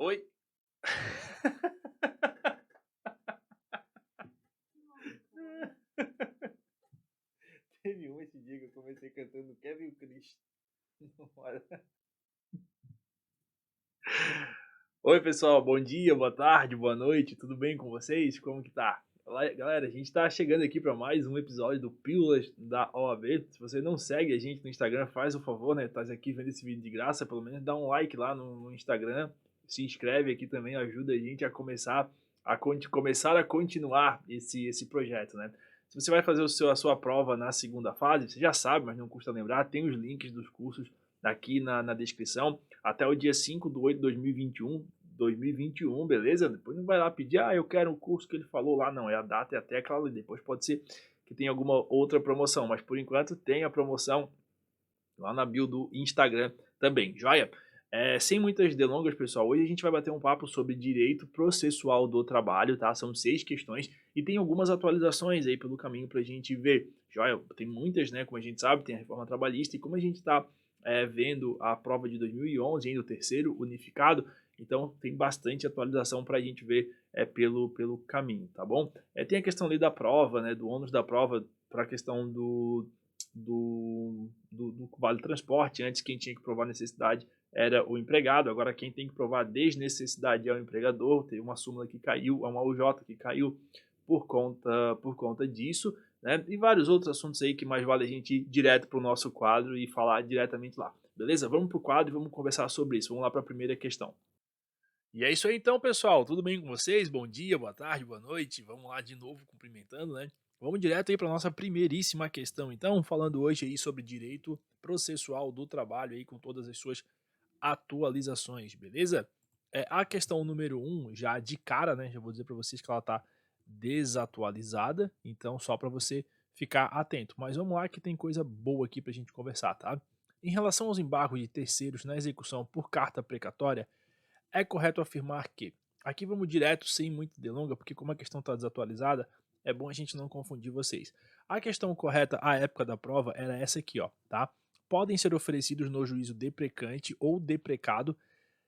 Oi? Teve esse dia que eu comecei cantando Kevin Cristo. Oi, pessoal, bom dia, boa tarde, boa noite, tudo bem com vocês? Como que tá? Galera, a gente tá chegando aqui para mais um episódio do Pílulas da OAB. Se você não segue a gente no Instagram, faz o favor, né? Tá aqui vendo esse vídeo de graça, pelo menos dá um like lá no Instagram, se inscreve aqui também, ajuda a gente a começar a continuar esse projeto, né? Se você vai fazer a sua prova na segunda fase, você já sabe, mas não custa lembrar, tem os links dos cursos aqui na descrição, até o dia 5/8/2021, beleza? Depois não vai lá pedir, eu quero o curso que ele falou lá, não, é a data e a tecla, e depois pode ser que tenha alguma outra promoção, mas por enquanto tem a promoção lá na bio do Instagram também, joia? Sem muitas delongas, pessoal, hoje a gente vai bater um papo sobre direito processual do trabalho, tá? São 6 questões e tem algumas atualizações aí pelo caminho pra gente ver, joia? Tem muitas, né? Como a gente sabe, tem a reforma trabalhista e como a gente tá vendo a prova de 2011, ainda o terceiro unificado, então tem bastante atualização para a gente ver pelo caminho, tá bom? Tem a questão ali da prova, né? Do ônus da prova para a questão do vale transporte. Antes quem tinha que provar necessidade era o empregado, agora quem tem que provar desnecessidade é o empregador. Teve uma súmula que caiu, uma UJ que caiu por conta disso, né? E vários outros assuntos aí que mais vale a gente ir direto para o nosso quadro e falar diretamente lá. Beleza? Vamos para o quadro e vamos conversar sobre isso. Vamos lá para a primeira questão. E é isso aí então, pessoal. Tudo bem com vocês? Bom dia, boa tarde, boa noite. Vamos lá de novo cumprimentando, né? Vamos direto aí para nossa primeiríssima questão, então, falando hoje aí sobre direito processual do trabalho aí com todas as suas atualizações, beleza? A questão número 1, já de cara, né? Já vou dizer para vocês que ela tá desatualizada, então só para você ficar atento. Mas vamos lá que tem coisa boa aqui para a gente conversar, tá? Em relação aos embargos de terceiros na execução por carta precatória, é correto afirmar que, aqui vamos direto sem muita delonga, porque como a questão está desatualizada, é bom a gente não confundir vocês. A questão correta à época da prova era essa aqui, ó, tá? Podem ser oferecidos no juízo deprecante ou deprecado,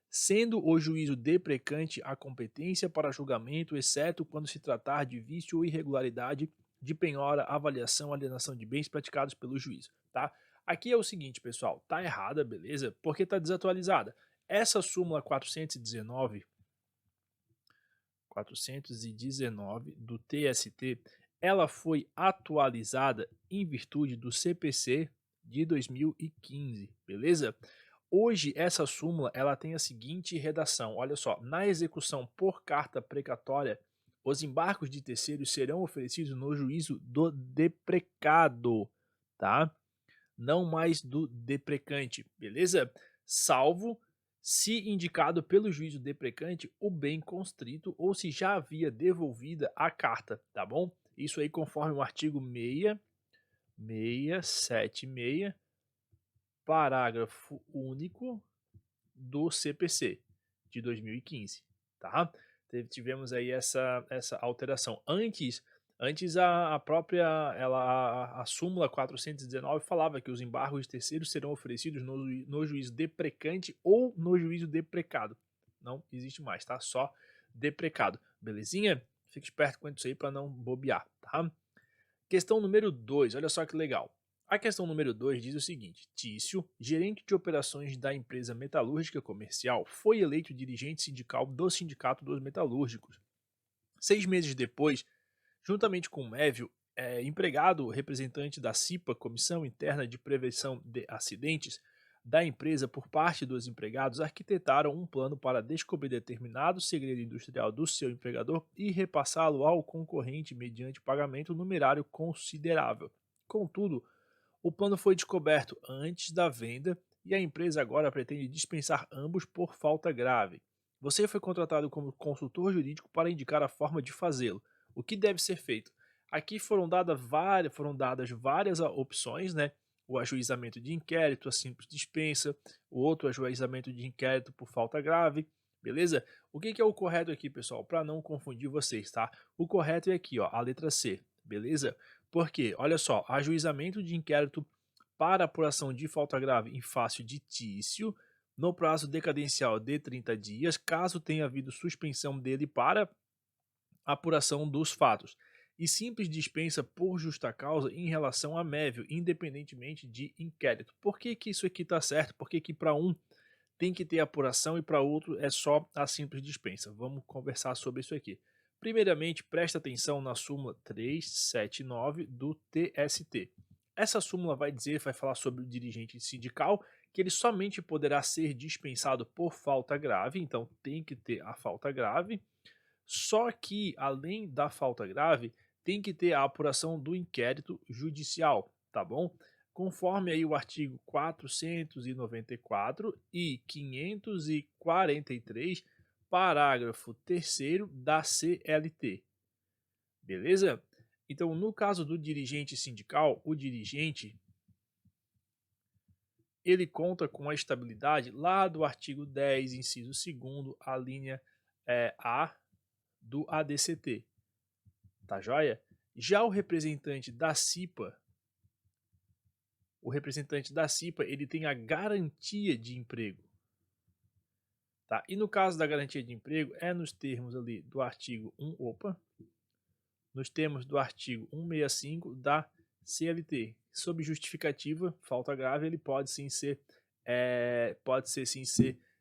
sendo o juízo deprecante a competência para julgamento, exceto quando se tratar de vício ou irregularidade de penhora, avaliação, alienação de bens praticados pelo juízo, tá? Aqui é o seguinte, pessoal, tá errada, beleza? Porque tá desatualizada. Essa súmula 419 do TST, ela foi atualizada em virtude do CPC de 2015, beleza? Hoje essa súmula ela tem a seguinte redação, olha só, na execução por carta precatória, os embargos de terceiros serão oferecidos no juízo do deprecado, tá? Não mais do deprecante, beleza? Salvo se indicado pelo juízo deprecante o bem constrito ou se já havia devolvida a carta, tá bom? Isso aí conforme o artigo 676, parágrafo único do CPC de 2015, tá? Tivemos aí essa alteração. Antes a própria a súmula 419 falava que os embargos de terceiros serão oferecidos no juízo deprecante ou no juízo deprecado. Não existe mais, tá? Só deprecado. Belezinha? Fique esperto com isso aí para não bobear, tá? Questão número 2, olha só que legal. A questão número 2 diz o seguinte: Tício, gerente de operações da empresa metalúrgica comercial, foi eleito dirigente sindical do Sindicato dos Metalúrgicos. 6 meses depois, juntamente com Mévio, empregado representante da CIPA, Comissão Interna de Prevenção de Acidentes, da empresa por parte dos empregados, arquitetaram um plano para descobrir determinado segredo industrial do seu empregador e repassá-lo ao concorrente mediante pagamento numerário considerável. Contudo, o plano foi descoberto antes da venda e a empresa agora pretende dispensar ambos por falta grave. Você foi contratado como consultor jurídico para indicar a forma de fazê-lo. O que deve ser feito? Aqui foram dadas várias opções, né? O ajuizamento de inquérito, a simples dispensa, o outro ajuizamento de inquérito por falta grave, beleza? O que é o correto aqui, pessoal? Para não confundir vocês, tá? O correto é aqui, ó, a letra C, beleza? Porque, olha só, ajuizamento de inquérito para apuração de falta grave em face de Tício no prazo decadencial de 30 dias, caso tenha havido suspensão dele para apuração dos fatos, e simples dispensa por justa causa em relação a mévio, independentemente de inquérito. Por que que isso aqui está certo? Por que que para um tem que ter apuração e para outro é só a simples dispensa? Vamos conversar sobre isso aqui. Primeiramente, presta atenção na súmula 379 do TST. Essa súmula vai falar sobre o dirigente sindical, que ele somente poderá ser dispensado por falta grave, então tem que ter a falta grave. Só que, além da falta grave, tem que ter a apuração do inquérito judicial, tá bom? Conforme aí o artigo 494 e 543, parágrafo 3º da CLT. Beleza? Então, no caso do dirigente sindical, o dirigente ele conta com a estabilidade lá do artigo 10, inciso 2º, a linha A do ADCT. Tá joia? Já o representante da CIPA, ele tem a garantia de emprego. Tá? E no caso da garantia de emprego, é nos termos ali do artigo 1, nos termos do artigo 165 da CLT. Sob justificativa, falta grave, ele pode sim ser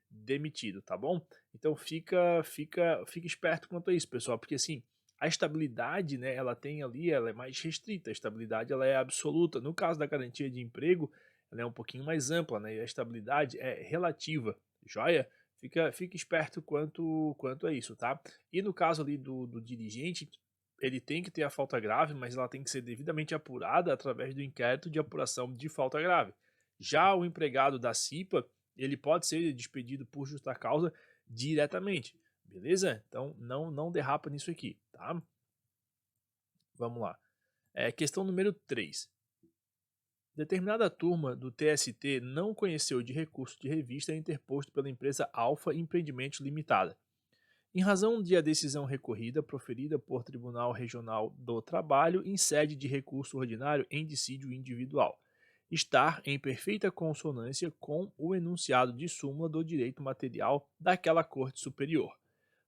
demitido, tá bom? Então fica esperto quanto a isso, pessoal, porque assim, a estabilidade, né, ela é mais restrita, a estabilidade ela é absoluta. No caso da garantia de emprego, ela é um pouquinho mais ampla, né, e a estabilidade é relativa, joia? Fica esperto quanto a isso, tá? E no caso ali do dirigente, ele tem que ter a falta grave, mas ela tem que ser devidamente apurada através do inquérito de apuração de falta grave. Já o empregado da CIPA, ele pode ser despedido por justa causa diretamente, beleza? Então não derrapa nisso aqui, tá? Vamos lá. Questão número 3. Determinada turma do TST não conheceu de recurso de revista interposto pela empresa Alfa Empreendimentos Limitada, em razão de a decisão recorrida proferida por Tribunal Regional do Trabalho em sede de recurso ordinário em dissídio individual, estar em perfeita consonância com o enunciado de súmula do direito material daquela Corte Superior.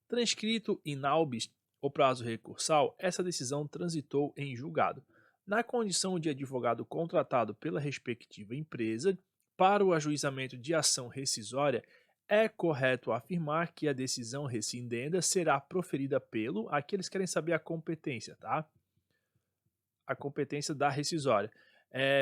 Transcrito in albis o prazo recursal, essa decisão transitou em julgado, na condição de advogado contratado pela respectiva empresa para o ajuizamento de ação rescisória. É correto afirmar que a decisão rescindenda será proferida pelo. Aqui eles querem saber a competência, tá? A competência da rescisória.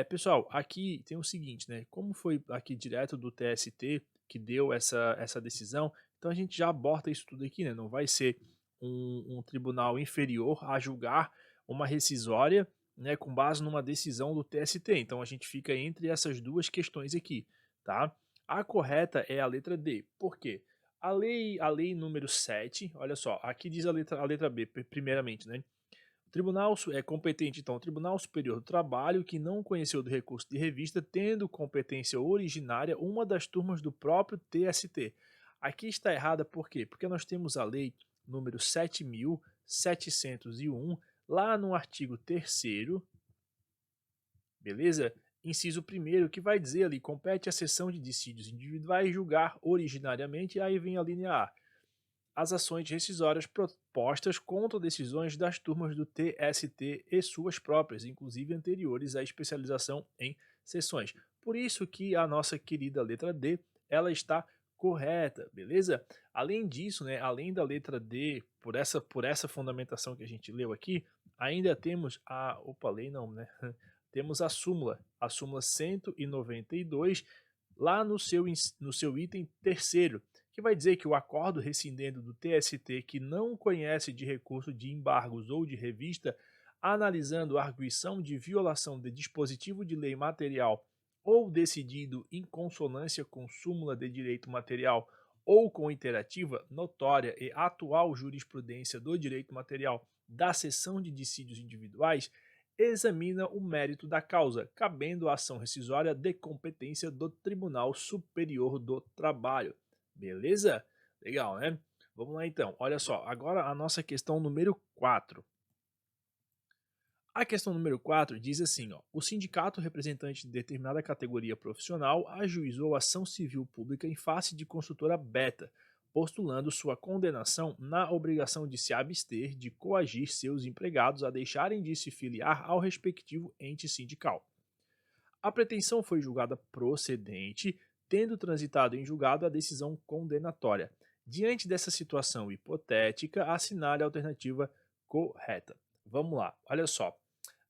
Pessoal, aqui tem o seguinte, né? Como foi aqui direto do TST que deu essa decisão, então a gente já aborta isso tudo aqui, né? Não vai ser um tribunal inferior a julgar uma rescisória, né, com base numa decisão do TST. Então a gente fica entre essas duas questões aqui, tá? A correta é a letra D. Por quê? A lei número 7, olha só, aqui diz a letra B, primeiramente, né? O tribunal é competente, então, o Tribunal Superior do Trabalho, que não conheceu do recurso de revista, tendo competência originária uma das turmas do próprio TST. Aqui está errada por quê? Porque nós temos a lei número 7.701, lá no artigo 3º, beleza? Inciso 1º, que vai dizer ali, compete à seção de dissídios individuais julgar originariamente, e aí vem a linha A, as ações rescisórias propostas contra decisões das turmas do TST e suas próprias, inclusive anteriores à especialização em sessões. Por isso que a nossa querida letra D, ela está correta, beleza? Além disso, né, além da letra D, por essa fundamentação que a gente leu aqui, ainda temos lei não, né? Temos a súmula 192, lá no seu item 3º, que vai dizer que o acordo rescindendo do TST que não conhece de recurso de embargos ou de revista, analisando a arguição de violação de dispositivo de lei material ou decidido em consonância com súmula de direito material ou com interativa, notória e atual jurisprudência do direito material da seção de dissídios individuais, examina o mérito da causa, cabendo a ação rescisória de competência do Tribunal Superior do Trabalho. Beleza? Legal, né? Vamos lá então. Olha só, agora a nossa questão número 4. A questão número 4 diz assim, ó, o sindicato representante de determinada categoria profissional ajuizou ação civil pública em face de construtora Beta, postulando sua condenação na obrigação de se abster de coagir seus empregados a deixarem de se filiar ao respectivo ente sindical. A pretensão foi julgada procedente, tendo transitado em julgado a decisão condenatória. Diante dessa situação hipotética, assinale a alternativa correta. Vamos lá, olha só.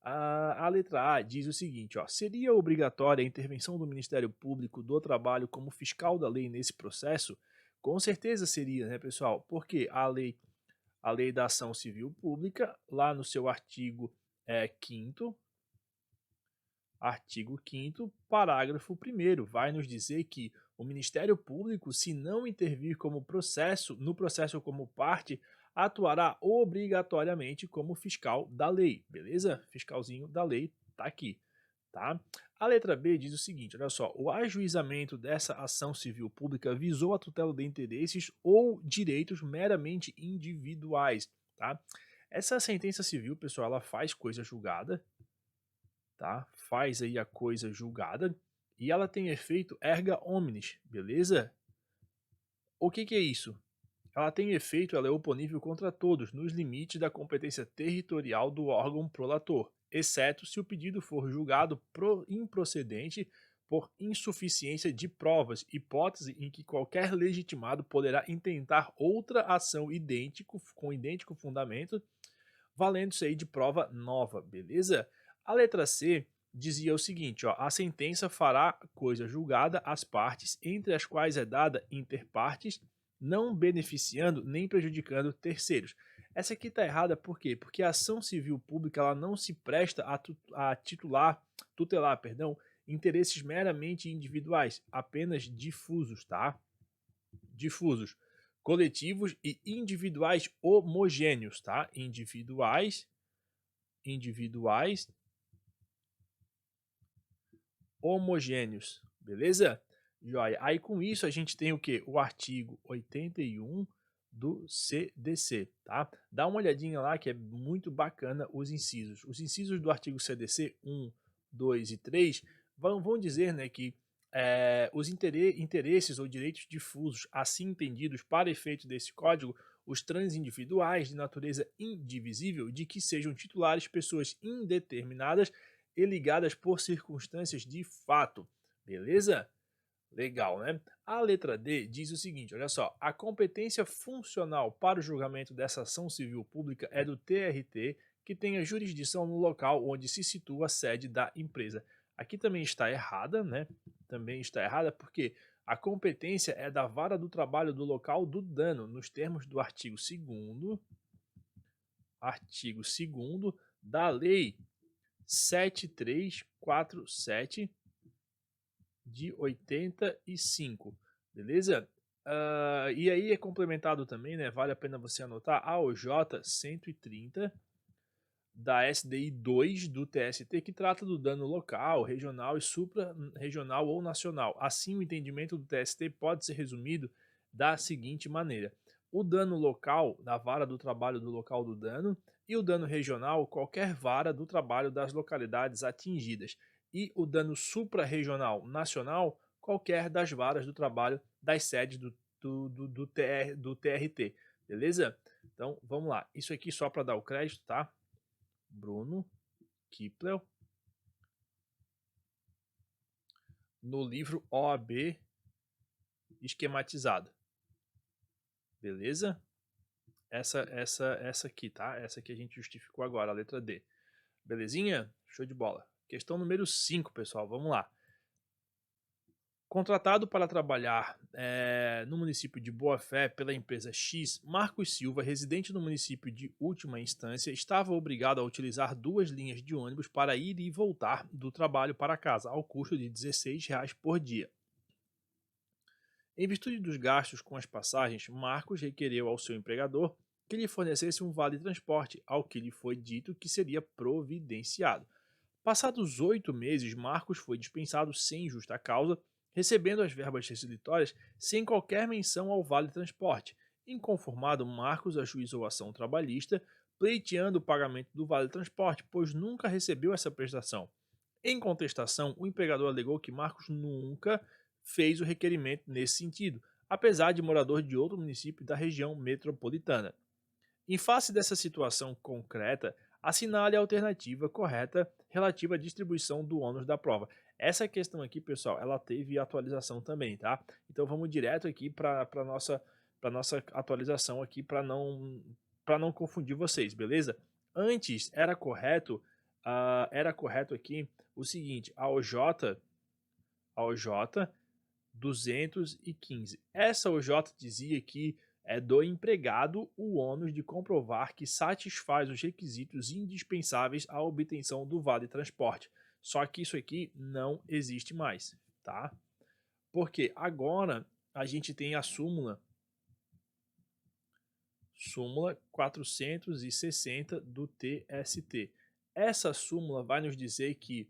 A letra A diz o seguinte, ó, seria obrigatória a intervenção do Ministério Público do Trabalho como fiscal da lei nesse processo? Com certeza seria, né, pessoal? Porque a lei da ação civil pública, lá no seu artigo 5º, artigo 5º, parágrafo 1º, vai nos dizer que o Ministério Público, se não intervir no processo como parte, atuará obrigatoriamente como fiscal da lei, beleza? Fiscalzinho da lei tá aqui, tá? A letra B diz o seguinte, olha só, o ajuizamento dessa ação civil pública visou a tutela de interesses ou direitos meramente individuais, tá? Essa sentença civil, pessoal, ela faz coisa julgada, tá? Faz aí a coisa julgada e ela tem efeito erga omnes, beleza? O que é isso? Ela tem efeito, ela é oponível contra todos, nos limites da competência territorial do órgão prolator, exceto se o pedido for julgado improcedente por insuficiência de provas, hipótese em que qualquer legitimado poderá intentar outra ação com idêntico fundamento, valendo-se aí de prova nova, beleza? A letra C dizia o seguinte, ó, a sentença fará coisa julgada às partes, entre as quais é dada inter partes, não beneficiando nem prejudicando terceiros. Essa aqui está errada por quê? Porque a ação civil pública ela não se presta a tutelar, interesses meramente individuais, apenas difusos, tá? Difusos, coletivos e individuais homogêneos, tá? Individuais homogêneos, beleza? Joia. Aí com isso a gente tem o que? O artigo 81 do CDC, tá? Dá uma olhadinha lá que é muito bacana os incisos. Os incisos do artigo CDC 1, 2 e 3 vão dizer, né, que os interesses ou direitos difusos, assim entendidos para efeito desse código, os transindividuais de natureza indivisível, de que sejam titulares pessoas indeterminadas e ligadas por circunstâncias de fato, beleza? Legal, né? A letra D diz o seguinte, olha só, a competência funcional para o julgamento dessa ação civil pública é do TRT, que tenha jurisdição no local onde se situa a sede da empresa. Aqui também está errada, né? Também está errada porque a competência é da vara do trabalho do local do dano, nos termos do artigo 2º, da lei 7347 de 85, beleza? E aí é complementado também, né? Vale a pena você anotar a OJ 130 da SDI 2 do TST, que trata do dano local, regional e supra-regional ou nacional. Assim, o entendimento do TST pode ser resumido da seguinte maneira: o dano local, da vara do trabalho do local do dano, e o dano regional, qualquer vara do trabalho das localidades atingidas, e o dano supra-regional nacional, qualquer das varas do trabalho das sedes do TRT, beleza? Então, vamos lá. Isso aqui só para dar o crédito, tá? Bruno Kipler, no livro OAB esquematizado. Beleza? Essa aqui, tá? Essa aqui a gente justificou agora, a letra D. Belezinha? Show de bola. Questão número 5, pessoal. Vamos lá. Contratado para trabalhar no município de Boa Fé pela empresa X, Marcos Silva, residente no município de última instância, estava obrigado a utilizar 2 linhas de ônibus para ir e voltar do trabalho para casa, ao custo de R$ 16 por dia. Em virtude dos gastos com as passagens, Marcos requereu ao seu empregador que lhe fornecesse um vale-transporte, ao que lhe foi dito que seria providenciado. Passados 8 meses, Marcos foi dispensado sem justa causa, recebendo as verbas rescisórias sem qualquer menção ao vale-transporte. Inconformado, Marcos ajuizou ação trabalhista, pleiteando o pagamento do Vale Transporte, pois nunca recebeu essa prestação. Em contestação, o empregador alegou que Marcos nunca fez o requerimento nesse sentido, apesar de morador de outro município da região metropolitana. Em face dessa situação concreta, assinale a alternativa correta relativa à distribuição do ônus da prova. Essa questão aqui, pessoal, ela teve atualização também, tá? Então vamos direto aqui para nossa atualização aqui para não confundir vocês, beleza? Antes era correto aqui o seguinte, a OJ 215. Essa OJ dizia que é do empregado o ônus de comprovar que satisfaz os requisitos indispensáveis à obtenção do Vale Transporte. Só que isso aqui não existe mais, tá? Porque agora a gente tem a súmula 460 do TST. Essa súmula vai nos dizer que,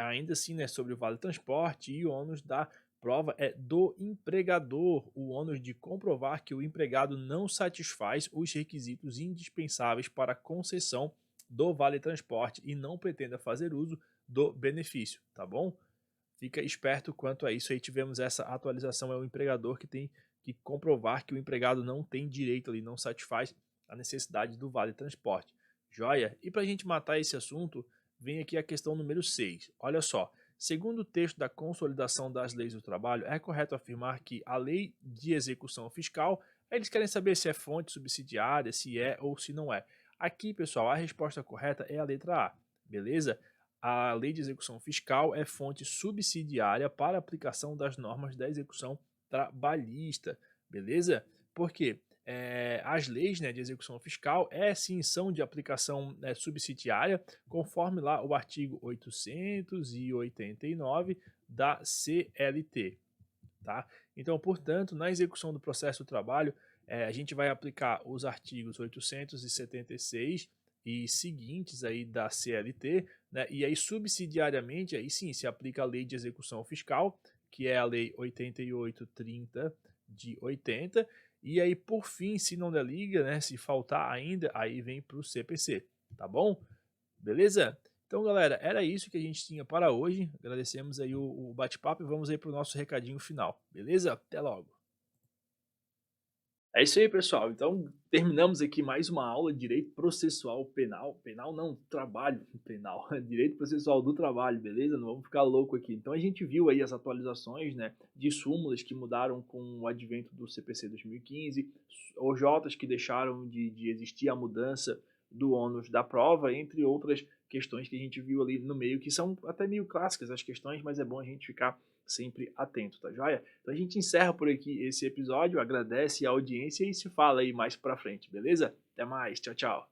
ainda assim, né, sobre o Vale Transporte e o ônus da prova é do empregador, o ônus de comprovar que o empregado não satisfaz os requisitos indispensáveis para a concessão do Vale Transporte e não pretenda fazer uso do benefício, tá bom? Fica esperto quanto a isso. Aí tivemos essa atualização, é o empregador que tem que comprovar que o empregado não tem direito ali, não satisfaz a necessidade do Vale Transporte. Joia? E para a gente matar esse assunto, vem aqui a questão número 6. Olha só, segundo o texto da Consolidação das Leis do Trabalho, é correto afirmar que a lei de execução fiscal, eles querem saber se é fonte subsidiária, se é ou se não é. Aqui, pessoal, a resposta correta é a letra A, beleza? A lei de execução fiscal é fonte subsidiária para a aplicação das normas da execução trabalhista, beleza? Porque as leis, né, de execução fiscal sim são de aplicação subsidiária, conforme lá o artigo 889 da CLT, tá? Então, portanto, na execução do processo do trabalho, a gente vai aplicar os artigos 876 e seguintes aí da CLT, né? E aí subsidiariamente aí sim se aplica a lei de execução fiscal, que é a lei 8830 de 80, e aí por fim, se não der liga, né, se faltar ainda, aí vem para o CPC, tá bom? Beleza? Então, galera, era isso que a gente tinha para hoje. Agradecemos aí o bate-papo e vamos aí para o nosso recadinho final, beleza? Até logo! É isso aí, pessoal. Então, terminamos aqui mais uma aula de Direito Processual Penal. Penal não, Trabalho Penal. Direito Processual do Trabalho, beleza? Não vamos ficar louco aqui. Então, a gente viu aí as atualizações, né, de súmulas que mudaram com o advento do CPC 2015, OJs que deixaram de existir a mudança do ônus da prova, entre outras questões que a gente viu ali no meio, que são até meio clássicas as questões, mas é bom a gente ficar sempre atento, tá joia? Então a gente encerra por aqui esse episódio, agradece a audiência e se fala aí mais pra frente, beleza? Até mais, tchau, tchau.